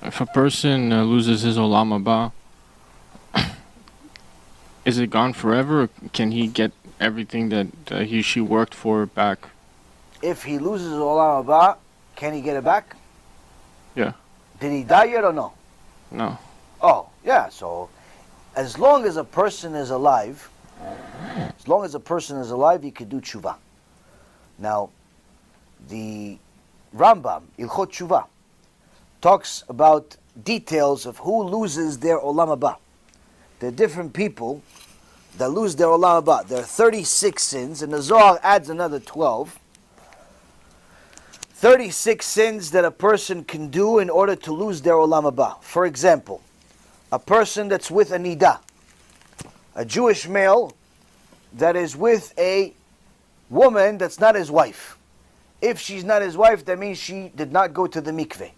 If a person loses his Olam Haba, is it gone forever, or can he get everything that she worked for back? If he loses Olam Haba, can he get it back? Yeah. Did he die yet or no? No. Oh, yeah. So, as long as a person is alive, he could do tshuva. Now, the Rambam, Ilchot Tshuva, talks about details of who loses their Olam Haba. There are different people that lose their Olam Haba. There are 36 sins, and the Zohar adds another 12. 36 sins that a person can do in order to lose their Olam Haba. For example, a person that's with a Nida, a Jewish male that is with a woman that's not his wife. If she's not his wife, that means she did not go to the mikveh.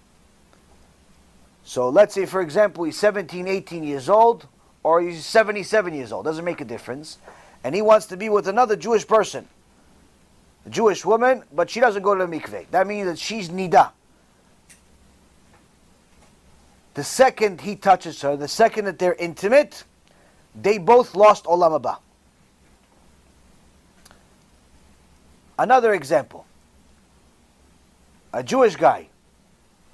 So let's say, for example, he's 17, 18 years old, or he's 77 years old. Doesn't make a difference. And he wants to be with another Jewish person, a Jewish woman, but she doesn't go to the mikveh. That means that she's nida. The second he touches her, the second that they're intimate, they both lost Olam Haba. Another example. A Jewish guy.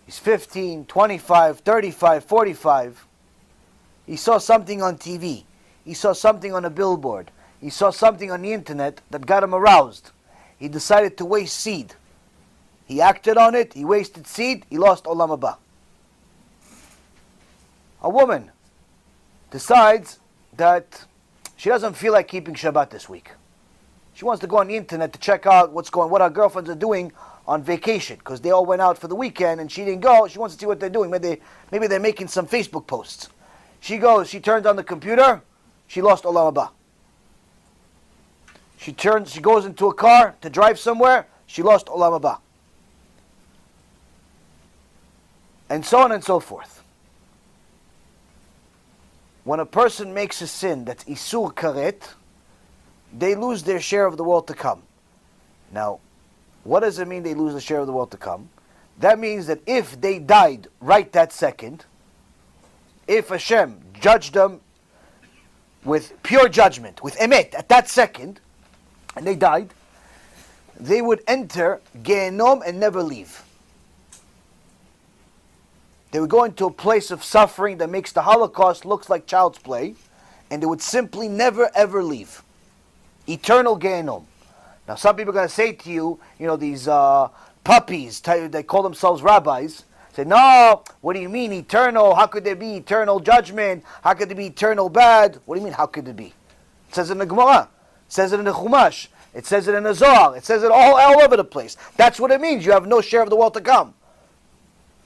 He's 15, 25, 35, 45. He saw something on TV. He saw something on a billboard. He saw something on the internet that got him aroused. He decided to waste seed. He acted on it. He wasted seed. He lost Olam Haba. A woman decides that she doesn't feel like keeping Shabbat this week. She wants to go on the internet to check out what her girlfriends are doing on vacation, because they all went out for the weekend and she didn't go. She wants to see what they're doing. Maybe they're making some Facebook posts. She goes, she turns on the computer, she lost Olam Haba. She goes into a car to drive somewhere, she lost Olam Haba. And so on and so forth. When a person makes a sin that's Isur Karet, they lose their share of the world to come. Now, what does it mean they lose the share of the world to come? That means that if they died right that second, if Hashem judged them with pure judgment, with emet, at that second, and they died, they would enter Gehenom and never leave. They would go into a place of suffering that makes the Holocaust look like child's play, and they would simply never ever leave. Eternal Gehenom. Now some people are going to say to you, these puppies, they call themselves rabbis, say, no, what do you mean eternal? How could there be eternal judgment? How could there be eternal bad? What do you mean, how could it be? It says it in the Gemara. It says it in the Chumash. It says it in the Zohar. It says it all over the place. That's what it means. You have no share of the world to come.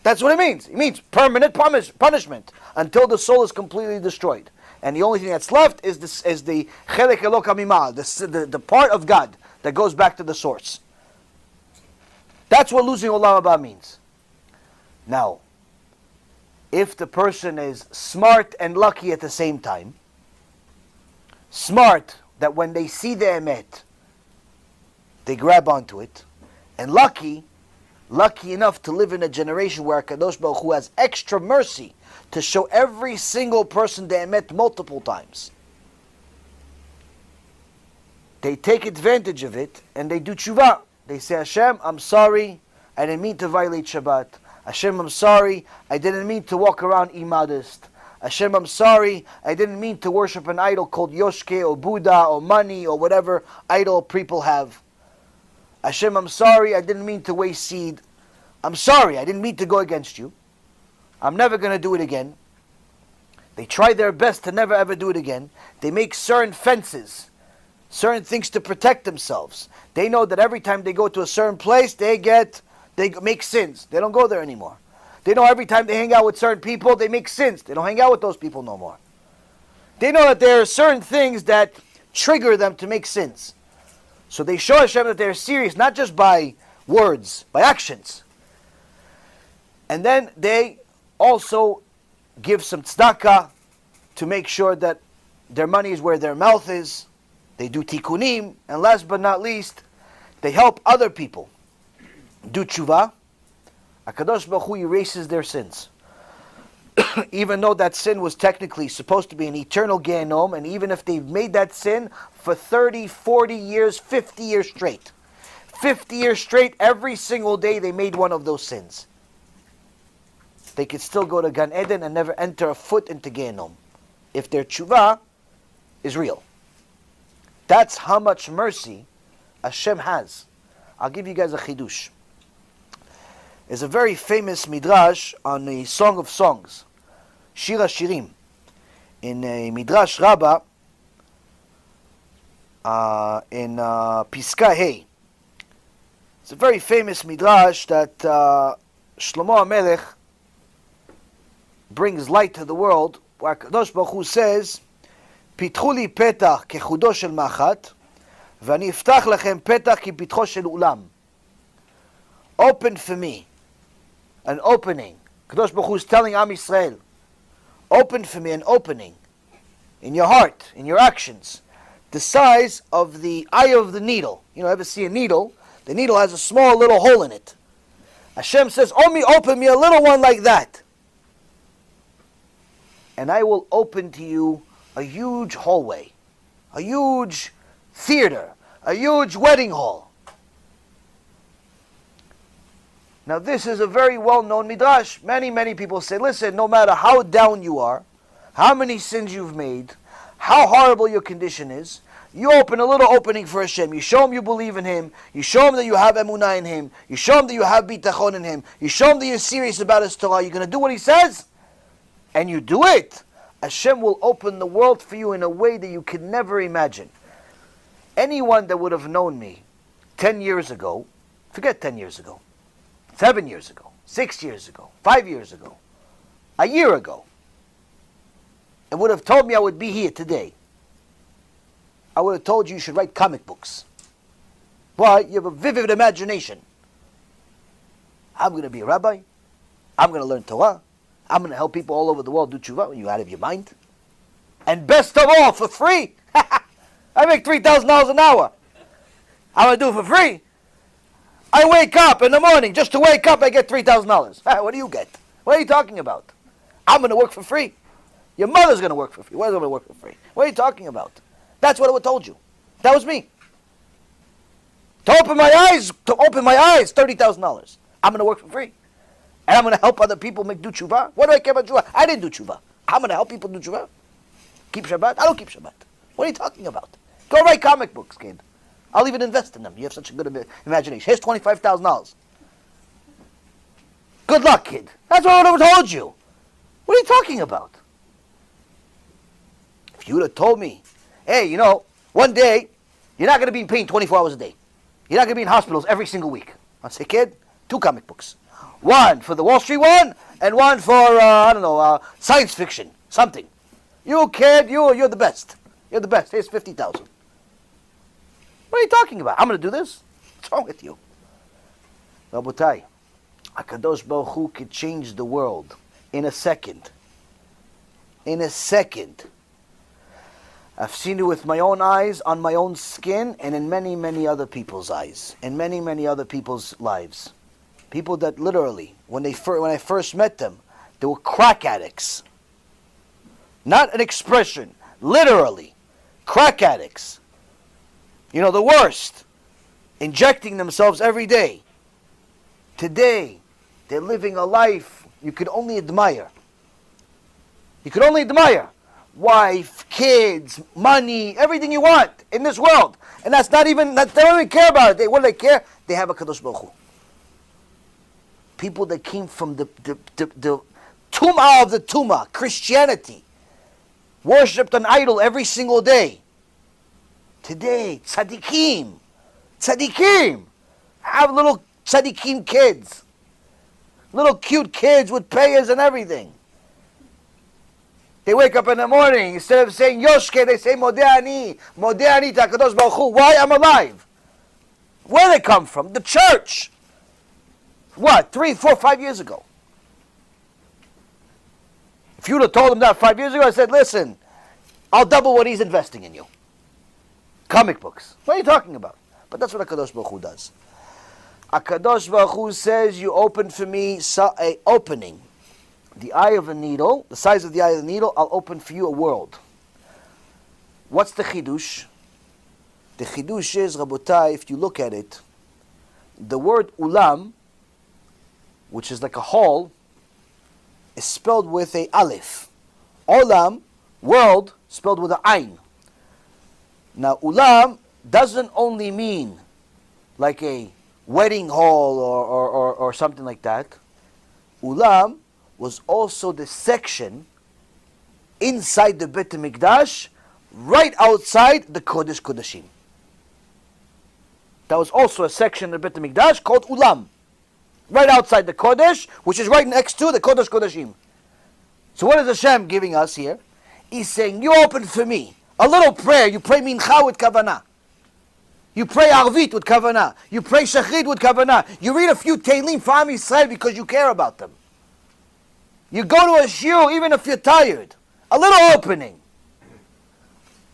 That's what it means. It means permanent punishment until the soul is completely destroyed. And the only thing that's left is the Chelek Elok HaMima'al, the part of God that goes back to the source. That's what losing Olam Haba means. Now, if the person is smart and lucky at the same time, smart that when they see the emet, they grab onto it, and lucky enough to live in a generation where Kadosh Baruch Hu has extra mercy to show every single person the emet multiple times. They take advantage of it and they do tshuva. They say, Hashem, I'm sorry, I didn't mean to violate Shabbat. Hashem, I'm sorry, I didn't mean to walk around immodest. Hashem, I'm sorry, I didn't mean to worship an idol called Yoshke or Buddha or money or whatever idol people have. Hashem, I'm sorry, I didn't mean to waste seed. I'm sorry, I didn't mean to go against you. I'm never going to do it again. They try their best to never ever do it again. They make certain fences, certain things to protect themselves. They know that every time they go to a certain place, they make sins. They don't go there anymore. They know every time they hang out with certain people, they make sins. They don't hang out with those people no more. They know that there are certain things that trigger them to make sins. So they show Hashem that they're serious, not just by words, by actions. And then they also give some tzedakah to make sure that their money is where their mouth is. They do tikkunim, and last but not least, they help other people do tshuva. HaKadosh Baruch Hu erases their sins. even though that sin was technically supposed to be an eternal Gehenom, and even if they've made that sin for 30, 40 years, 50 years straight. 50 years straight, every single day they made one of those sins. They could still go to Gan Eden and never enter a foot into Gehenom, if their tshuva is real. That's how much mercy Hashem has. I'll give you guys a chidush. There's a very famous midrash on the Song of Songs, Shir HaShirim, in a Midrash Rabbah, in Piska Hey. It's a very famous midrash that Shlomo HaMelech brings light to the world, where Kadosh Baruch Hu says, "Pitchu li petach kechudo shel machat, v'ani iftach lechem petach ki pitcho shel ulam." Open for me, an opening. Kadosh Baruch Hu is telling Am Yisrael, open for me an opening in your heart, in your actions, the size of the eye of the needle. You know, ever see a needle? The needle has a small little hole in it. Hashem says, open me a little one like that, and I will open to you a huge hallway, a huge theater, a huge wedding hall. Now this is a very well-known midrash. Many people say, listen, no matter how down you are, how many sins you've made, how horrible your condition is, you open a little opening for Hashem. You show him you believe in him. You show him that you have emunah in him. You show him that you have bitachon in him. You show him that you're serious about his Torah. You're going to do what he says, and you do it. Hashem will open the world for you in a way that you could never imagine. Anyone that would have known me 10 years ago, forget 10 years ago, 7 years ago, 6 years ago, 5 years ago, a year ago, and would have told me I would be here today, I would have told you should write comic books. Why? You have a vivid imagination. I'm going to be a rabbi. I'm going to learn Torah. I'm going to help people all over the world do tshuva. Are you out of your mind? And best of all, for free. I make $3,000 an hour. I'm going to do it for free. I wake up in the morning. Just to wake up, I get $3,000. What do you get? What are you talking about? I'm going to work for free. Your mother's going to work for free. Where's going to work for free? What are you talking about? That's what I would have told you. That was me. To open my eyes, $30,000. I'm going to work for free. And I'm going to help other people do tshuva. What do I care about tshuva? I didn't do tshuva. I'm going to help people do tshuva. Keep Shabbat? I don't keep Shabbat. What are you talking about? Go write comic books, kid. I'll even invest in them. You have such a good imagination. Here's $25,000. Good luck, kid. That's what I would have told you. What are you talking about? If you would have told me, hey, you know, one day, you're not going to be in pain 24 hours a day. You're not going to be in hospitals every single week. I'll say, kid, 2 comic books. One for the Wall Street one, and one for, science fiction, something. You kid, you're the best. You're the best. Here's 50,000. What are you talking about? I'm going to do this? What's wrong with you? Rabotai, HaKadosh Baruch Hu could change the world in a second. In a second. I've seen it with my own eyes, on my own skin, and in many other people's eyes, in many other people's lives. People that literally, when I first met them, they were crack addicts. Not an expression, literally, crack addicts. You know, the worst, injecting themselves every day. Today, they're living a life you could only admire. You could only admire. Wife, kids, money, everything you want in this world. And that's not even, they don't even care about it. What do they care? They have a Kadosh Baruch Hu. People that came from the tumah of the tumah, Christianity, worshipped an idol every single day. Today, tzaddikim, have little tzaddikim kids, little cute kids with payas and everything. They wake up in the morning, instead of saying Yoshke, they say Modeh Ani Ta'akadosh Baruch Hu. Why? I'm alive. Where they come from? The church. What? 3, 4, 5 years ago. If you would have told them that 5 years ago, I said, listen, I'll double what he's investing in you. Comic books. What are you talking about? But that's what HaKadosh Baruch Hu does. HaKadosh Baruch Hu says, you open for me an opening the eye of a needle, the size of the eye of the needle, I'll open for you a world. What's the chidush? The chidush is, Rabotai, if you look at it, the word ulam, which is like a hall, is spelled with a aleph. Olam, world, spelled with an ayn. Now, ulam doesn't only mean like a wedding hall or something like that. Ulam was also the section inside the Beit HaMikdash, right outside the Kodesh Kodashim. That was also a section of the Beit HaMikdash called Ulam, right outside the Kodesh, which is right next to the Kodesh Kodashim. So what is Hashem giving us here? He's saying, you open for me a little prayer. You pray Mincha with Kavanah. You pray Arvit with Kavanah. You pray Shachrit with Kavanah. You read a few Tehillim for Am Yisrael because you care about them. You go to a shiur even if you're tired. A little opening.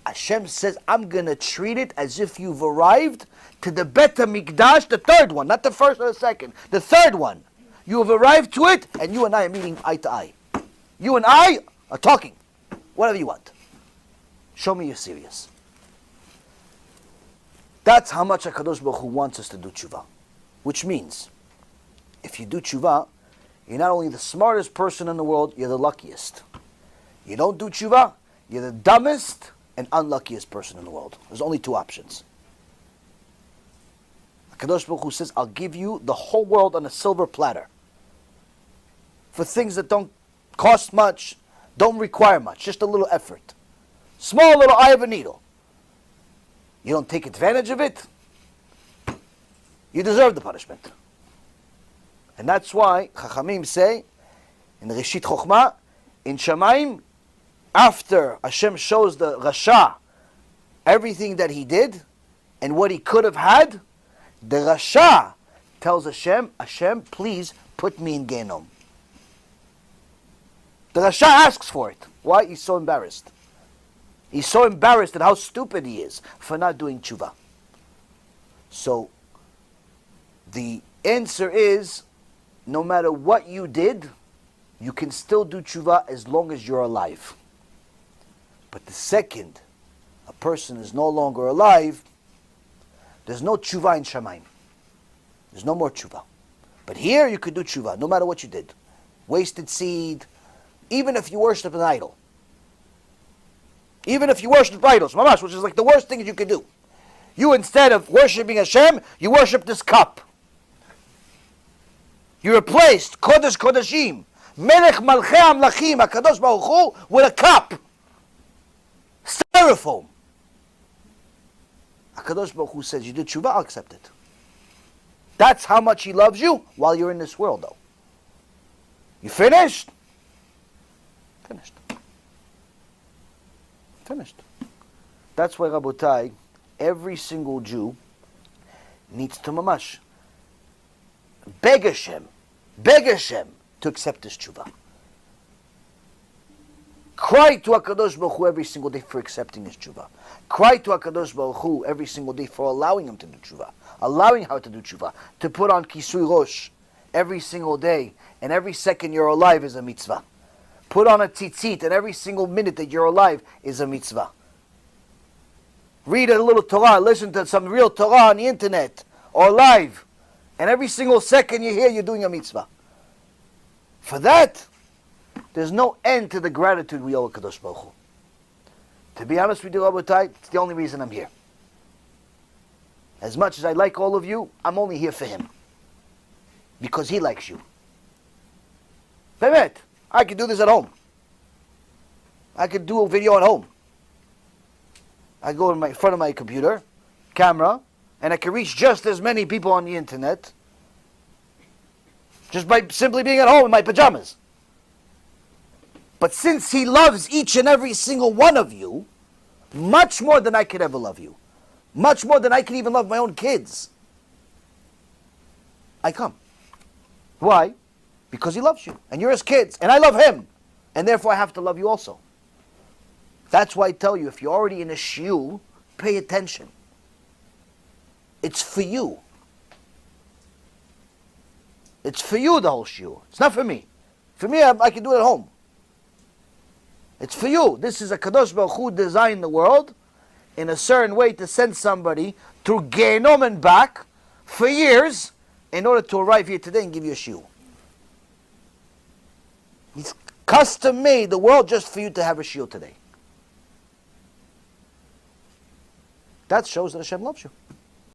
Hashem says, I'm going to treat it as if you've arrived to the Beit HaMikdash, the third one, not the first or the second, the third one. You have arrived to it, and you and I are meeting eye to eye. You and I are talking. Whatever you want. Show me you're serious. That's how much HaKadosh Baruch Hu wants us to do tshuva. Which means, if you do tshuva, you're not only the smartest person in the world, you're the luckiest. You don't do tshuva, you're the dumbest and unluckiest person in the world. There's only two options. HaKadosh Baruch Hu says, I'll give you the whole world on a silver platter. For things that don't cost much, don't require much, just a little effort. Small little eye of a needle. You don't take advantage of it, you deserve the punishment. And that's why Chachamim say, in Reshit Chokhmah, in Shamayim, after Hashem shows the Rasha everything that he did and what he could have had, the Rasha tells Hashem, Hashem, please put me in Gehenom. The Rasha asks for it. Why? He's so embarrassed. He's so embarrassed at how stupid he is for not doing tshuva. So, the answer is, no matter what you did, you can still do tshuva as long as you're alive. But the second a person is no longer alive, there's no tshuva in Shamayim. There's no more tshuva. But here you could do tshuva, no matter what you did. Wasted seed, even if you worship an idol. Even if you worship idols, mamash, which is like the worst thing you could do. You, instead of worshiping Hashem, you worship this cup. You replaced Kodesh Kodashim, Melech Malchei Amlachim, HaKadosh Baruch Hu, with a cup. Styrofoam. HaKadosh Baruch Hu says, you do tshuva, I'll accept it. That's how much He loves you while you're in this world, though. You finished? Finished. Finished. That's why, Rabotai, every single Jew needs to mamash beg Hashem to accept this tshuva. Cry to HaKadosh Baruch Hu every single day for accepting his tshuva. Cry to HaKadosh Baruch Hu every single day for allowing him to do tshuva. Allowing how to do tshuva. To put on kisui rosh every single day, and every second you're alive is a mitzvah. Put on a tzitzit, and every single minute that you're alive is a mitzvah. Read a little Torah, listen to some real Torah on the internet, or live, and every single second you hear, you're doing a mitzvah. For that, there's no end to the gratitude we owe HaKadosh Baruch Hu. To be honest with you, Rabotai, it's the only reason I'm here. As much as I like all of you, I'm only here for Him. Because He likes you. Bemet. I could do this at home. I could do a video at home. I go in front of my computer, camera, and I can reach just as many people on the internet just by simply being at home in my pajamas. But since He loves each and every single one of you, much more than I could ever love you, much more than I could even love my own kids, I come. Why? Because He loves you, and you're His kids, and I love Him, and therefore I have to love you also. That's why I tell you, if you're already in a shiur, pay attention. It's for you. It's for you, the whole shiur. It's not for me. For me, I can do it at home. It's for you. This is a Kadosh Baruch Hu designed the world in a certain way to send somebody through Gehenom and back for years in order to arrive here today and give you a shiur. He's custom made the world just for you to have a shiur today. That shows that Hashem loves you.